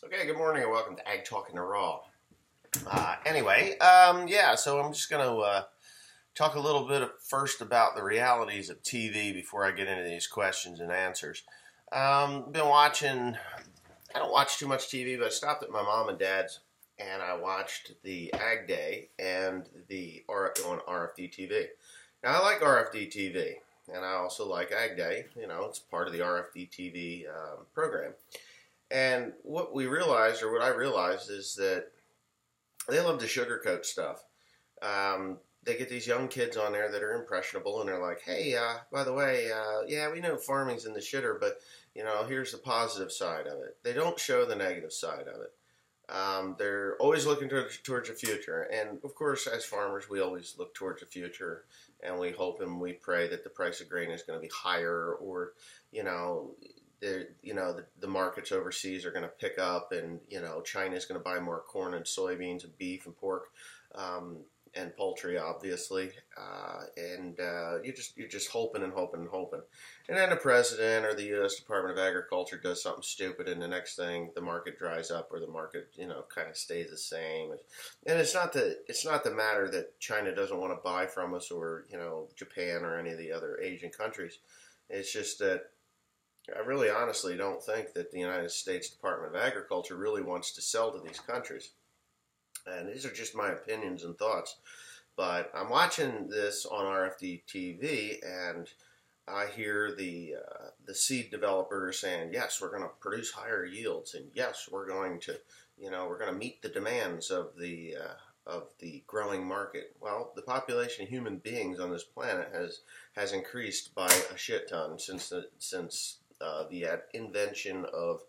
Okay, good morning and welcome to Ag Talk in the Raw. So I'm just going to talk a little bit first about the realities of TV before I get into these questions and answers. Been watching, I don't watch too much TV, but I stopped at my mom and dad's and I watched the Ag Day and the on RFD TV. Now, I like RFD TV, and I also like Ag Day. You know, it's part of the RFD TV program. And what I realized, is that they love to sugarcoat stuff. They get these young kids on there that are impressionable, and they're like, hey, by the way, yeah, we know farming's in the shitter, but, you know, here's the positive side of it. They don't show the negative side of it. They're always looking towards the future. And, of course, as farmers, we always look towards the future, and we hope and we pray that the price of grain is going to be higher, or, the markets overseas are going to pick up, and, China's going to buy more corn and soybeans and beef and pork, and poultry, obviously. You're just hoping and hoping and hoping. And then the president or the U.S. Department of Agriculture does something stupid, and the next thing, the market dries up, or the market, kind of stays the same. And it's not the matter that China doesn't want to buy from us, or, Japan or any of the other Asian countries. It's just that I really honestly don't think that the United States Department of Agriculture really wants to sell to these countries. And these are just my opinions and thoughts. But I'm watching this on RFD TV, and I hear the seed developers saying, yes, we're going to produce higher yields, and yes, we're going to meet the demands of the growing market. Well, the population of human beings on this planet has increased by a shit ton since the invention of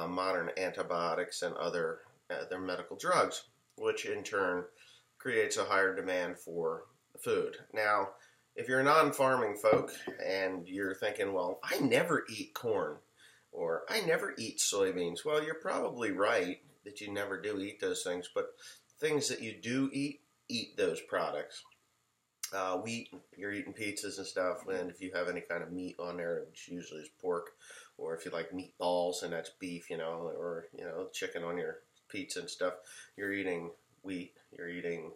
modern antibiotics and other medical drugs, which in turn creates a higher demand for food. Now, if you're a non-farming folk and you're thinking, well, I never eat corn or I never eat soybeans, well, you're probably right that you never do eat those things, but things that you do eat those products. Wheat, you're eating pizzas and stuff, and if you have any kind of meat on there, which usually is pork, or if you like meatballs and that's beef, or chicken on your pizza and stuff, you're eating wheat, you're eating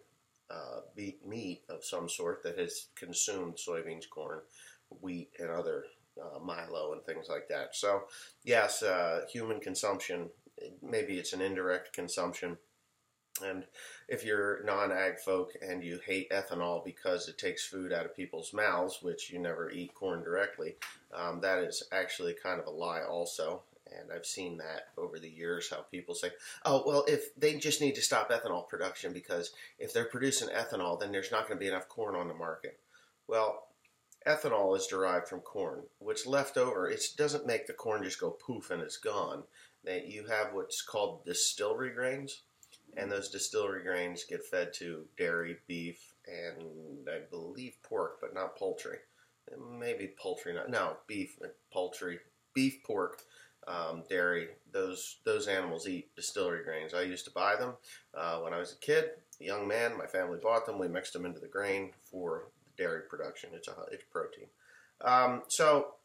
meat of some sort that has consumed soybeans, corn, wheat, and other milo and things like that. So, yes, human consumption, maybe it's an indirect consumption. And if you're non-ag folk and you hate ethanol because it takes food out of people's mouths, which you never eat corn directly, that is actually kind of a lie also. And I've seen that over the years, how people say, oh, well, if they just need to stop ethanol production because if they're producing ethanol, then there's not going to be enough corn on the market. Well, ethanol is derived from corn. What's left over, it doesn't make the corn just go poof and it's gone. You have what's called distillery grains. And those distillery grains get fed to dairy, beef, and I believe pork, but not poultry. Maybe poultry, beef, poultry, beef, pork, dairy. Those animals eat distillery grains. I used to buy them when I was a kid, a young man. My family bought them. We mixed them into the grain for the dairy production. It's protein. So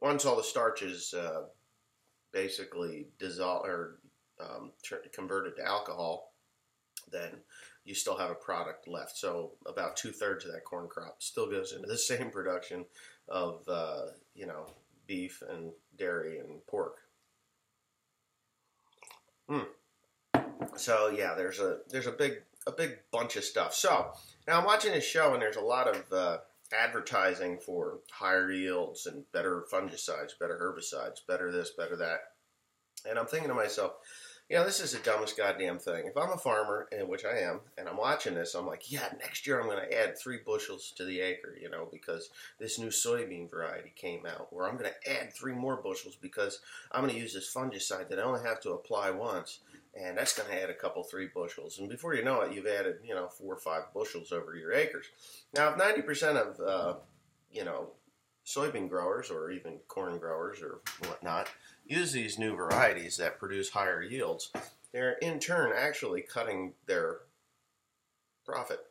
once all the starches basically dissolve or converted to alcohol, then you still have a product left. So about 2/3 of that corn crop still goes into the same production of beef and dairy and pork. So yeah, there's a big bunch of stuff. So now I'm watching this show, and there's a lot of advertising for higher yields and better fungicides, better herbicides, better this, better that. And I'm thinking to myself, this is the dumbest goddamn thing. If I'm a farmer, and which I am, and I'm watching this, I'm like, yeah, next year I'm going to add 3 bushels to the acre, because this new soybean variety came out. Or I'm going to add 3 more bushels because I'm going to use this fungicide that I only have to apply once, and that's going to add a couple, 3 bushels. And before you know it, you've added, 4 or 5 bushels over your acres. Now, if 90% of, soybean growers or even corn growers or whatnot use these new varieties that produce higher yields, they're in turn actually cutting their profit.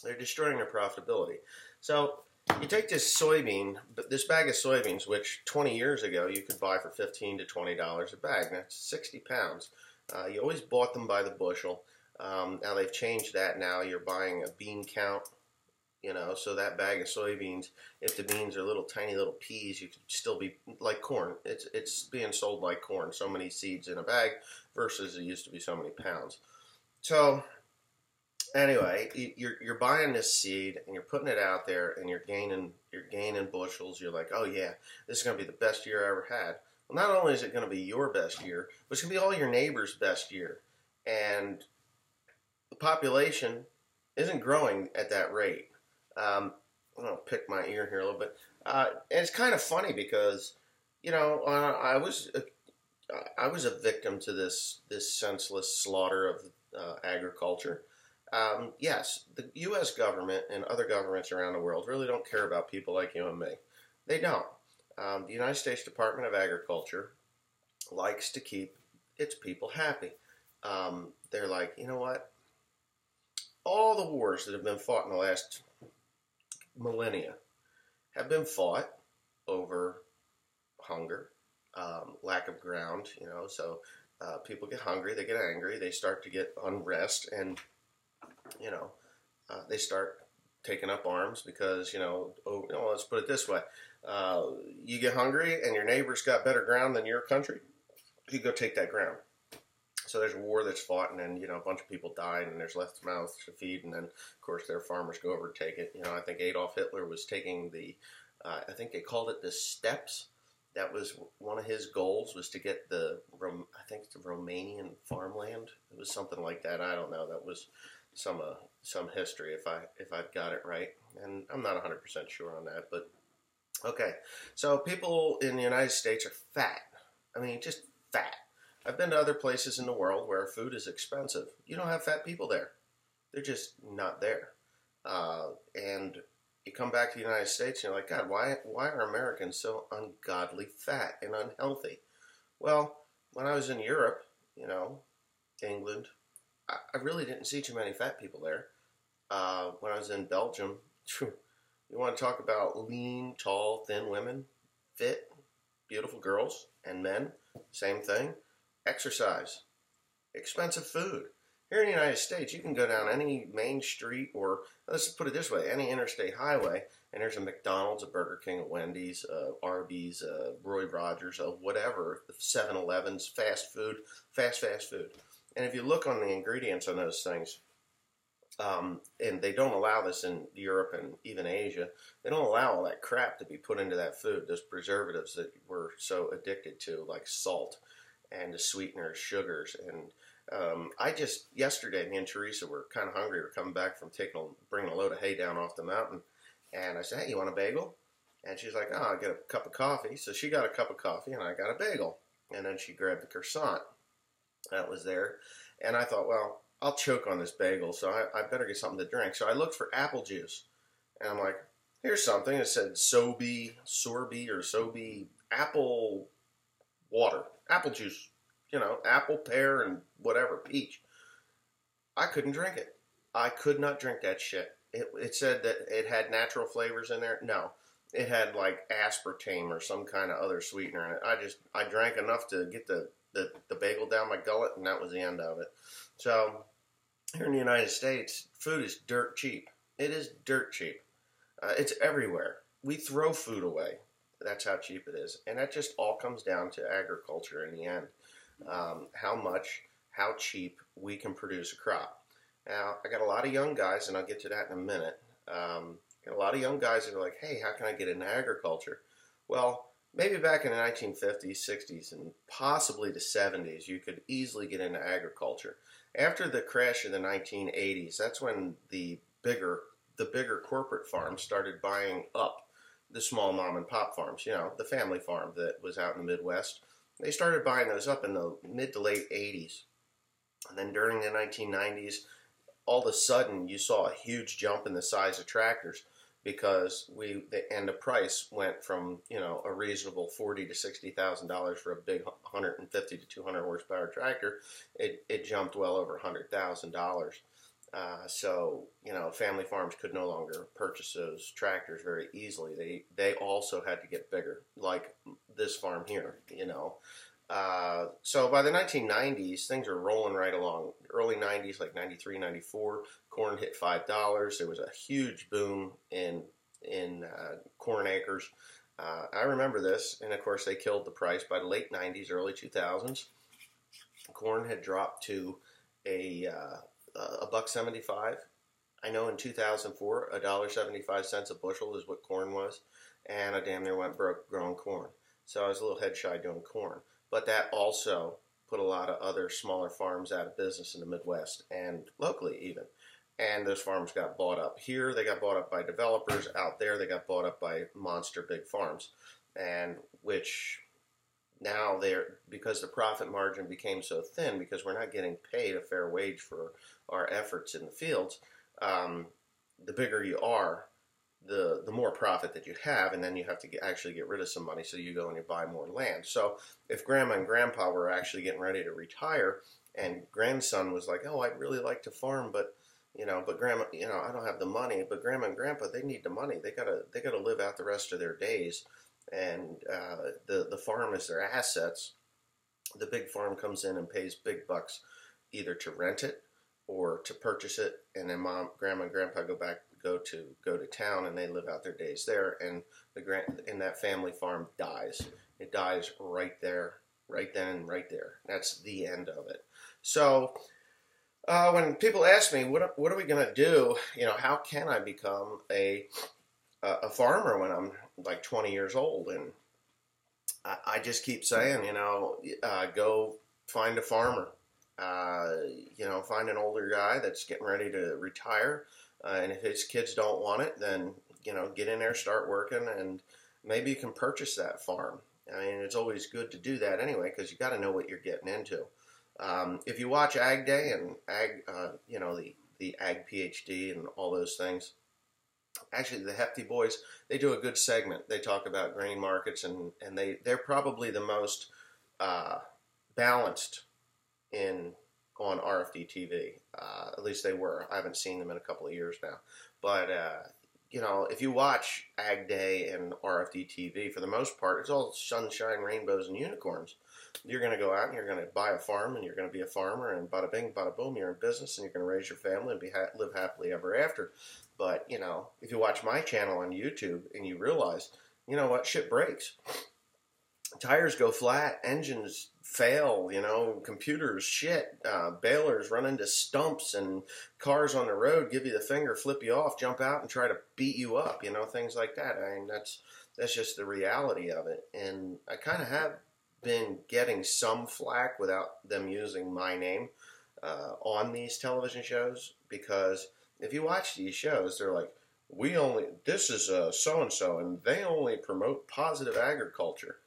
They're destroying their profitability. So you take this bag of soybeans, which 20 years ago you could buy for $15 to $20 a bag. That's 60 pounds. You always bought them by the bushel. Now they've changed that. Now you're buying a bean count. So that bag of soybeans, if the beans are little tiny little peas, you could still be like corn. It's being sold like corn, so many seeds in a bag versus it used to be so many pounds. So anyway, you're buying this seed and you're putting it out there and you're gaining bushels. You're like, oh yeah, this is going to be the best year I ever had. Well, not only is it going to be your best year, but it's going to be all your neighbors' best year, and the population isn't growing at that rate. I'm gonna pick my ear here a little bit. And it's kind of funny because, I was a victim to this senseless slaughter of agriculture. Yes, the U.S. government and other governments around the world really don't care about people like you and me. They don't. The United States Department of Agriculture likes to keep its people happy. They're like, you know what? All the wars that have been fought in the last millennia have been fought over hunger, lack of ground, so people get hungry, they get angry, they start to get unrest, and, they start taking up arms because, let's put it this way, you get hungry and your neighbor's got better ground than your country, you go take that ground. So there's a war that's fought, and then, a bunch of people died, and there's less mouths to feed, and then, of course, their farmers go over and take it. I think Adolf Hitler was taking I think they called it the steppes. That was one of his goals, was to get the Romanian farmland. It was something like that. I don't know. That was some history, if I've got it right, and I'm not 100% sure on that. But okay, so people in the United States are fat. I mean, just fat. I've been to other places in the world where food is expensive. You don't have fat people there. They're just not there. And you come back to the United States and you're like, God, why are Americans so ungodly fat and unhealthy? Well, when I was in Europe, England, I really didn't see too many fat people there. When I was in Belgium, you want to talk about lean, tall, thin women, fit, beautiful girls and men, same thing. Exercise, expensive food. Here in the United States, you can go down any main street, or let's put it this way, any interstate highway, and there's a McDonald's, a Burger King, a Wendy's, Arby's, Roy Rogers, whatever, 7-Elevens, fast food. And if you look on the ingredients on those things, and they don't allow this in Europe and even Asia, they don't allow all that crap to be put into that food, those preservatives that we're so addicted to, like salt and the sweeteners, sugars. And yesterday, me and Teresa were kind of hungry. We're coming back from bringing a load of hay down off the mountain. And I said, hey, you want a bagel? And she's like, oh, I'll get a cup of coffee. So she got a cup of coffee and I got a bagel. And then she grabbed the croissant that was there. And I thought, well, I'll choke on this bagel, so I better get something to drink. So I looked for apple juice. And I'm like, here's something. It said Sobe apple water. Apple juice, apple, pear, and whatever, peach. I couldn't drink it. I could not drink that shit. It said that it had natural flavors in there. No, it had like aspartame or some kind of other sweetener in it. I drank enough to get the bagel down my gullet, and that was the end of it. So here in the United States, food is dirt cheap. It is dirt cheap. It's everywhere. We throw food away. That's how cheap it is. And that just all comes down to agriculture in the end. How cheap we can produce a crop. Now, I got a lot of young guys, and I'll get to that in a minute. Got a lot of young guys that are like, hey, how can I get into agriculture? Well, maybe back in the 1950s, 60s, and possibly the 70s, you could easily get into agriculture. After the crash of the 1980s, that's when the bigger corporate farms started buying up the small mom and pop farms, the family farm that was out in the Midwest. They started buying those up in the mid to late 80s. And then during the 1990s, all of a sudden you saw a huge jump in the size of tractors because the price went from, a reasonable $40,000 to $60,000 for a big 150 to 200 horsepower tractor. It jumped well over $100,000. So, family farms could no longer purchase those tractors very easily. They also had to get bigger, like this farm here. So by the 1990s, things were rolling right along. Early 90s, like 93, 94, corn hit $5. There was a huge boom in corn acres. I remember this, and of course they killed the price. By the late 90s, early 2000s, corn had dropped to a buck 75. I know in 2004, $1.75 a bushel is what corn was, and I damn near went broke growing corn. So I was a little head shy doing corn. But that also put a lot of other smaller farms out of business in the Midwest and locally even. And those farms got bought up. Here, they got bought up by developers. Out there, they got bought up by monster big farms. And which now because the profit margin became so thin, because we're not getting paid a fair wage for our efforts in the fields, the bigger you are, the more profit that you have, and then you have to actually get rid of some money, so you go and you buy more land. So if grandma and grandpa were actually getting ready to retire, and grandson was like, oh, I'd really like to farm, but grandma, I don't have the money. But grandma and grandpa, they need the money. They gotta live out the rest of their days, and the farm is their assets. The big farm comes in and pays big bucks, either to rent it or to purchase it, and then grandma and grandpa go to town, and they live out their days there, and that family farm dies. It dies right there, right then and right there. That's the end of it. So when people ask me, what are we going to do? How can I become a farmer when I'm like 20 years old? And I just keep saying, go find a farmer. Find an older guy that's getting ready to retire. And if his kids don't want it, then, get in there, start working, and maybe you can purchase that farm. I mean, it's always good to do that anyway, because you got to know what you're getting into. If you watch Ag Day and the Ag PhD and all those things, actually the Hefty Boys, they do a good segment. They talk about grain markets, and they're probably the most balanced on RFD TV. At least they were. I haven't seen them in a couple of years now. But, if you watch Ag Day and RFD TV, for the most part, it's all sunshine, rainbows, and unicorns. You're going to go out and you're going to buy a farm, and you're going to be a farmer, and bada bing, bada boom, you're in business, and you're going to raise your family and live happily ever after. But, if you watch my channel on YouTube and you realize, shit breaks. Tires go flat, engines fail, computers shit, balers run into stumps, and cars on the road give you the finger, flip you off, jump out and try to beat you up, things like that. I mean, that's just the reality of it. And I kind of have been getting some flack without them using my name on these television shows, because if you watch these shows, they're like, this is so-and-so, and they only promote positive agriculture.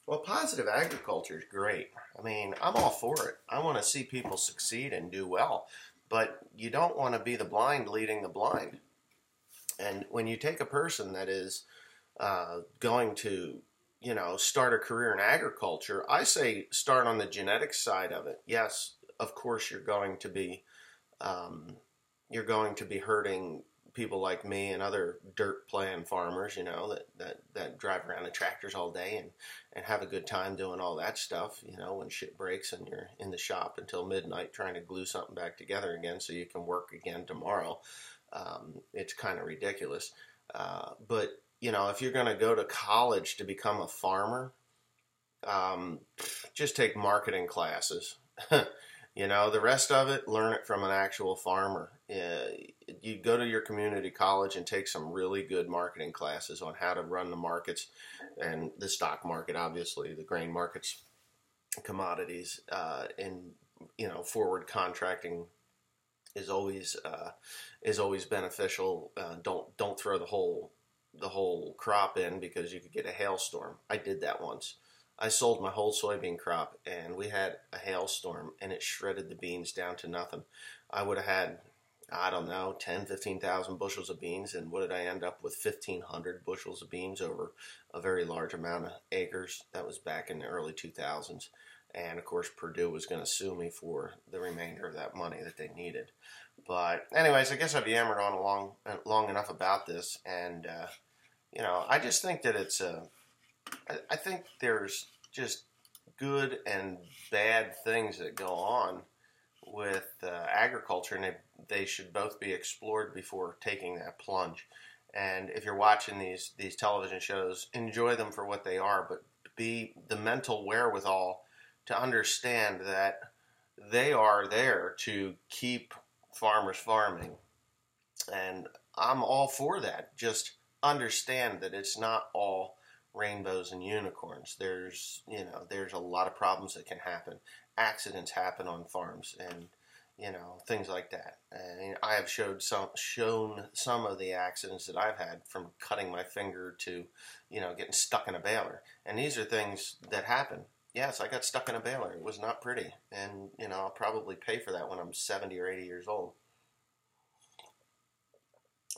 Well, positive agriculture is great. I mean, I'm all for it. I want to see people succeed and do well. But you don't want to be the blind leading the blind. And when you take a person that is going to, start a career in agriculture, I say start on the genetics side of it. Yes, of course you're going to be hurting people like me and other dirt playing farmers, that drive around in tractors all day and have a good time doing all that stuff, when shit breaks and you're in the shop until midnight trying to glue something back together again so you can work again tomorrow. It's kind of ridiculous. But, if you're going to go to college to become a farmer, just take marketing classes. The rest of it, learn it from an actual farmer. You go to your community college and take some really good marketing classes on how to run the markets and the stock market, obviously, the grain markets, commodities, and forward contracting is always beneficial. Don't throw the whole crop in, because you could get a hailstorm. I did that once. I sold my whole soybean crop, and we had a hailstorm, and it shredded the beans down to nothing. I would have had, 15,000 bushels of beans, and what did I end up with? 1,500 bushels of beans over a very large amount of acres. That was back in the early 2000s. And, of course, Purdue was going to sue me for the remainder of that money that they needed. But anyways, I guess I've yammered on long enough about this, and I just think that I think there's just good and bad things that go on with agriculture, and they should both be explored before taking that plunge. And if you're watching these television shows, enjoy them for what they are, but be the mental wherewithal to understand that they are there to keep farmers farming. And I'm all for that. Just understand that it's not all rainbows and unicorns. There's a lot of problems that can happen. Accidents happen on farms, and things like that. And I have shown some of the accidents that I've had, from cutting my finger to getting stuck in a baler. And these are things that happen. Yes, I got stuck in a baler. It was not pretty, and I'll probably pay for that when I'm 70 or 80 years old.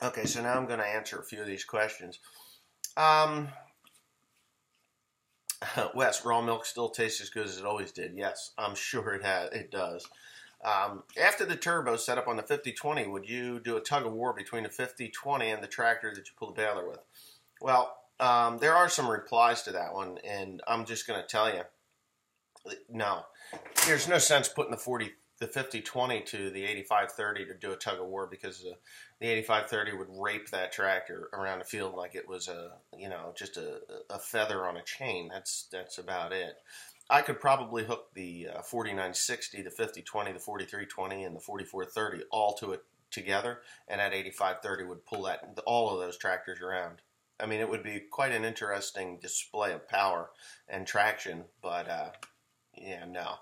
Okay, so now I'm going to answer a few of these questions. Wes, raw milk still tastes as good as it always did. Yes, I'm sure it does. After the turbo set up on the 5020, would you do a tug of war between the 5020 and the tractor that you pull the baler with? Well, there are some replies to that one, and I'm just going to tell you, no. There's no sense putting the 5020 to the 8530 to do a tug of war, because the 8530 would rape that tractor around the field like it was just a feather on a chain. That's about it. I could probably hook the 4960, the 5020, the 4320, and the 4430 all to it together, and that 8530 would pull all of those tractors around. I mean, it would be quite an interesting display of power and traction, but no.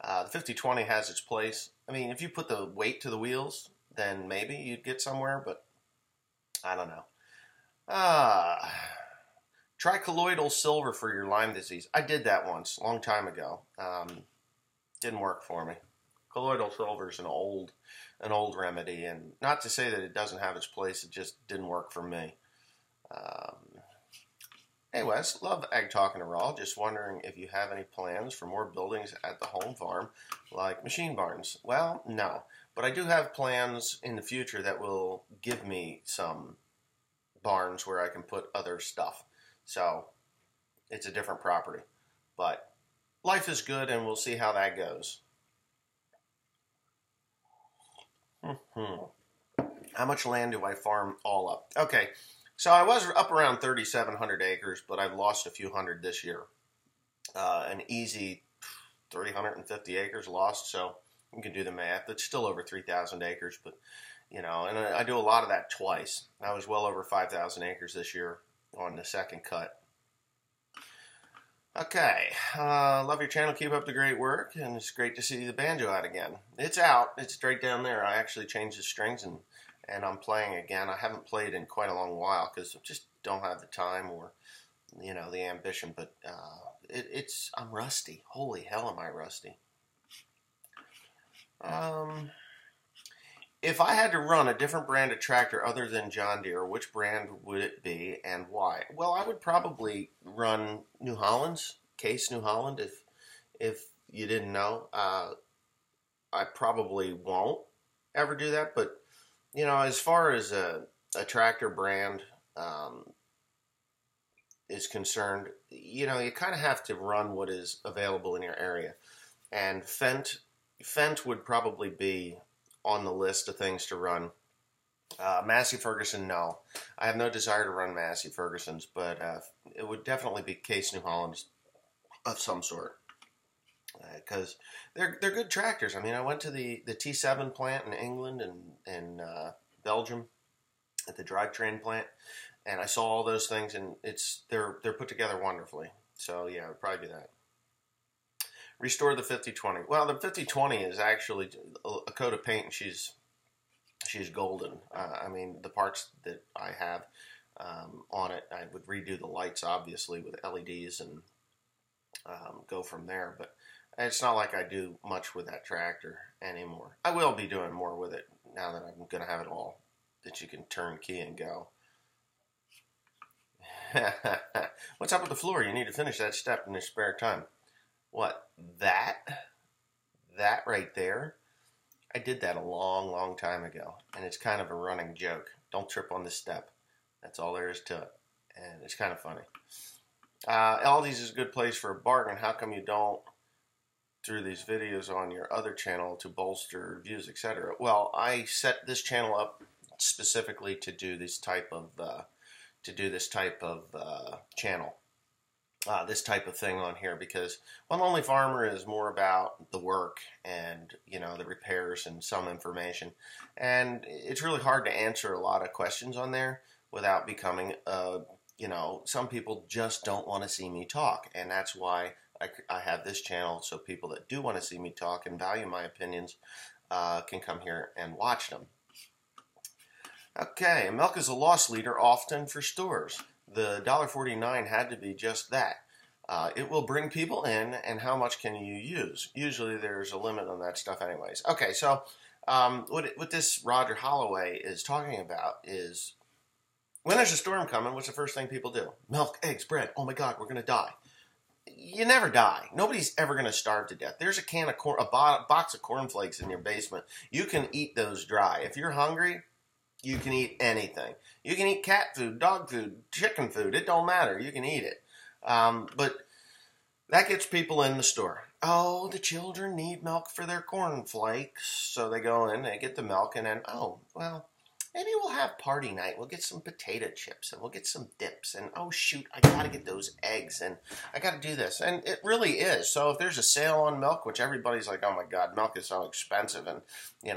The 5020 has its place. I mean, if you put the weight to the wheels, then maybe you'd get somewhere, but I don't know. Try colloidal silver for your Lyme disease. I did that once, a long time ago. Didn't work for me. Colloidal silver is an old remedy, and not to say that it doesn't have its place, it just didn't work for me. Anyways, love Ag Talking to Raw. Just wondering if you have any plans for more buildings at the home farm, like machine barns. Well, no. But I do have plans in the future that will give me some barns where I can put other stuff. So, it's a different property. But life is good, and we'll see how that goes. How much land do I farm all up? Okay. So I was up around 3,700 acres, but I've lost a few hundred this year. An easy 350 acres lost, so you can do the math. It's still over 3,000 acres, but, and I do a lot of that twice. I was well over 5,000 acres this year on the second cut. Okay, love your channel. Keep up the great work, and it's great to see the banjo out again. It's out. It's right down there. I actually changed the strings, and I'm playing again. I haven't played in quite a long while because I just don't have the time or, the ambition. But I'm rusty. Holy hell, am I rusty? If I had to run a different brand of tractor other than John Deere, which brand would it be and why? Well, I would probably run New Holland's, Case New Holland, if you didn't know. I probably won't ever do that, but as far as a tractor brand is concerned, you kind of have to run what is available in your area. And Fendt would probably be on the list of things to run. Massey Ferguson, no. I have no desire to run Massey Ferguson's, but it would definitely be Case New Holland's of some sort. Because they're good tractors. I mean, I went to the T7 plant in England and Belgium at the drivetrain plant, and I saw all those things, and they're put together wonderfully. So yeah, it would probably be that. Restore the 5020. Well, the 5020 is actually a coat of paint, and she's golden. I mean, the parts that I have on it, I would redo the lights, obviously, with LEDs and go from there. But it's not like I do much with that tractor anymore. I will be doing more with it now that I'm going to have it all that you can turn key and go. What's up with the floor? You need to finish that step in your spare time. What? That right there? I did that a long, long time ago, and it's kind of a running joke. Don't trip on the step. That's all there is to it, and it's kind of funny. Aldi's is a good place for a bargain. How come you don't through these videos on your other channel to bolster views, etc.? Well, I set this channel up specifically to do this type of channel. This type of thing on here because One Lonely Farmer is more about the work and the repairs and some information, and it's really hard to answer a lot of questions on there without becoming some people just don't want to see me talk, and that's why I have this channel, so people that do want to see me talk and value my opinions can come here and watch them. Okay, milk is a loss leader often for stores. The $1.49 had to be just that. It will bring people in, and how much can you use? Usually there's a limit on that stuff anyways. Okay, so what this Roger Holloway is talking about is when there's a storm coming, what's the first thing people do? Milk, eggs, bread. Oh my God, we're going to die. You never die. Nobody's ever going to starve to death. There's a can of corn, a box of cornflakes in your basement. You can eat those dry. If you're hungry, you can eat anything. You can eat cat food, dog food, chicken food. It don't matter. You can eat it. But that gets people in the store. Oh, the children need milk for their cornflakes. So they go in, they get the milk, and then, oh, well, maybe we'll have party night. We'll get some potato chips, and we'll get some dips. And, oh, shoot, I got to get those eggs, and I got to do this. And it really is. So if there's a sale on milk, which everybody's like, oh, my God, milk is so expensive. And,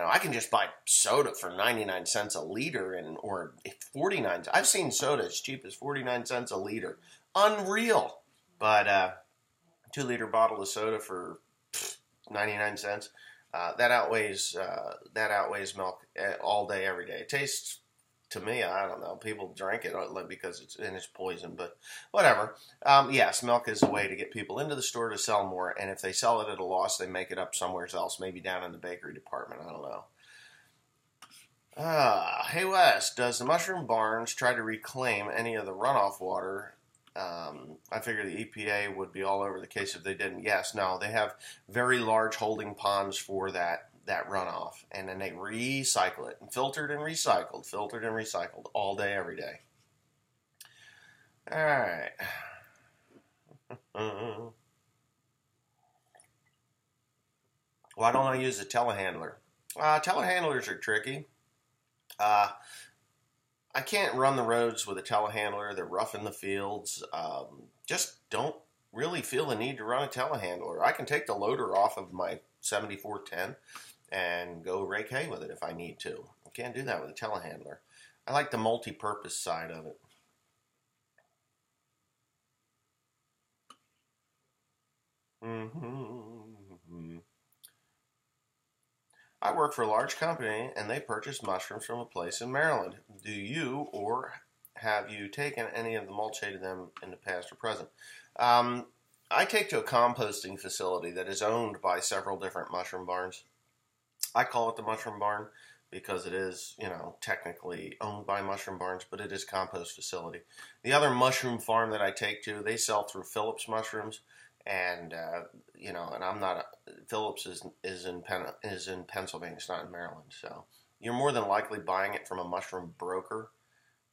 I can just buy soda for 99 cents a liter or 49. I've seen soda as cheap as 49 cents a liter. Unreal. But 2-liter bottle of soda for 99 cents. That outweighs milk all day, every day. It tastes, to me, I don't know. People drink it because it's poison, but whatever. Yes, milk is a way to get people into the store to sell more, and if they sell it at a loss, they make it up somewhere else, maybe down in the bakery department. I don't know. Hey Wes, does the Mushroom Barns try to reclaim any of the runoff water? I figure the EPA would be all over the case if they didn't. Yes, no, they have very large holding ponds for that runoff, and then they recycle it, and filtered and recycled all day, every day. All right. Why don't I use a telehandler? Telehandlers are tricky. I can't run the roads with a telehandler. They're rough in the fields. Just don't really feel the need to run a telehandler. I can take the loader off of my 7410 and go rake hay with it if I need to. I can't do that with a telehandler. I like the multi-purpose side of it. I work for a large company, and they purchase mushrooms from a place in Maryland. Do you, or have you taken any of the mulch hay to them in the past or present? I take to a composting facility that is owned by several different mushroom barns. I call it the mushroom barn because it is, technically owned by mushroom barns, but it is a compost facility. The other mushroom farm that I take to, they sell through Phillips Mushrooms. And and I'm not. Phillips is in Pennsylvania. It's not in Maryland. So you're more than likely buying it from a mushroom broker,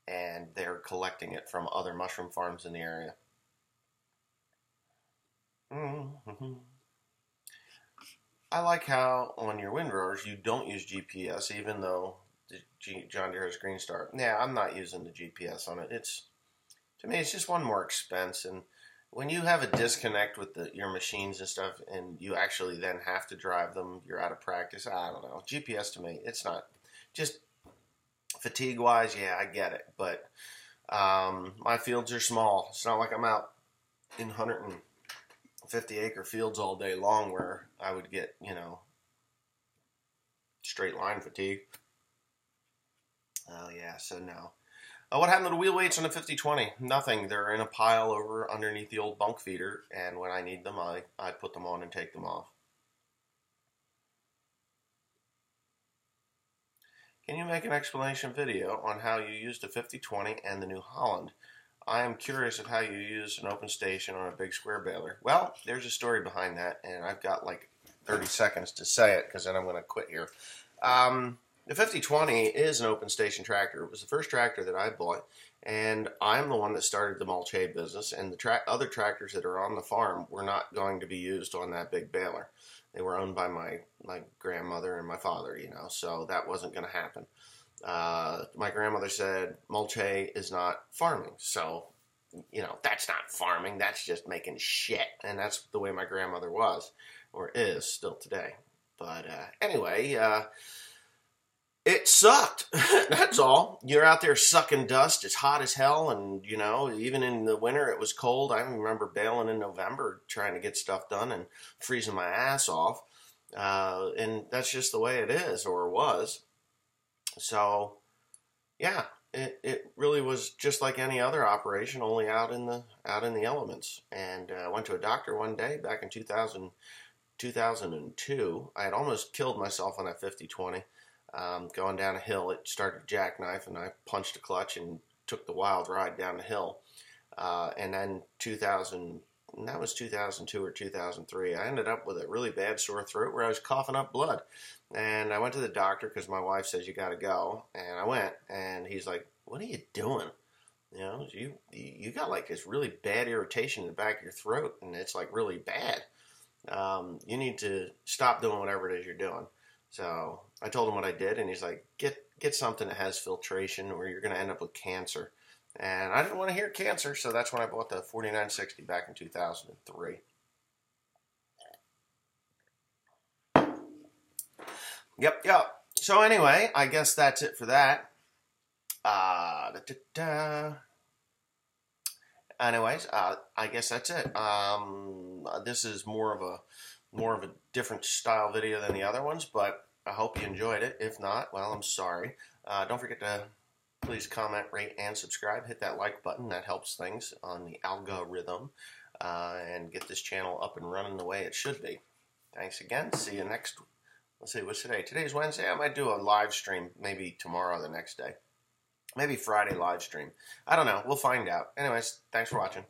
and they're collecting it from other mushroom farms in the area. I like how on your windrowers you don't use GPS, even though the John Deere has Green Star. Yeah, I'm not using the GPS on it. To me, it's just one more expense. And when you have a disconnect with your machines and stuff, and you actually then have to drive them, you're out of practice. I don't know. GPS to me, it's not. Just fatigue-wise, yeah, I get it. But my fields are small. It's not like I'm out in 150-acre fields all day long where I would get, straight line fatigue. Oh, yeah, so no. What happened to the wheel weights on the 5020? Nothing. They're in a pile over underneath the old bunk feeder, and when I need them, I put them on and take them off. Can you make an explanation video on how you use the 5020 and the New Holland? I am curious of how you use an open station on a big square baler. Well, there's a story behind that, and I've got like 30 seconds to say it because then I'm going to quit here. The 5020 is an open station tractor. It was the first tractor that I bought, and I'm the one that started the mulch hay business, and the other tractors that are on the farm were not going to be used on that big baler. They were owned by my grandmother and my father, you know, so that wasn't going to happen. My grandmother said mulch hay is not farming, so, you know, that's not farming, that's just making shit, and that's the way my grandmother was, or is still today. But anyway, it sucked. That's all. You're out there sucking dust. It's hot as hell. And, you know, even in the winter, it was cold. I remember bailing in November trying to get stuff done and freezing my ass off. And that's just the way it is, or was. So, yeah, it really was just like any other operation, only out in the elements. And I went to a doctor one day back in 2002. I had almost killed myself on that 5020. Going down a hill, it started to jackknife, and I punched a clutch and took the wild ride down the hill. And then that was 2002 or 2003, I ended up with a really bad sore throat where I was coughing up blood. And I went to the doctor because my wife says you got to go. And I went, and he's like, "What are you doing? You know, you got like this really bad irritation in the back of your throat, and it's like really bad. You need to stop doing whatever it is you're doing." So I told him what I did, and he's like, get something that has filtration or you're going to end up with cancer. And I didn't want to hear cancer, so that's when I bought the 4960 back in 2003. Yep. So anyway, I guess that's it for that. Anyways, I guess that's it. This is more of a different style video than the other ones, but I hope you enjoyed it. If not, well, I'm sorry. Don't forget to please comment, rate, and subscribe. Hit that like button. That helps things on the algorithm and get this channel up and running the way it should be. Thanks again. See you next. Let's see, what's today? Today's Wednesday. I might do a live stream maybe tomorrow or the next day. Maybe Friday live stream. I don't know. We'll find out. Anyways, thanks for watching.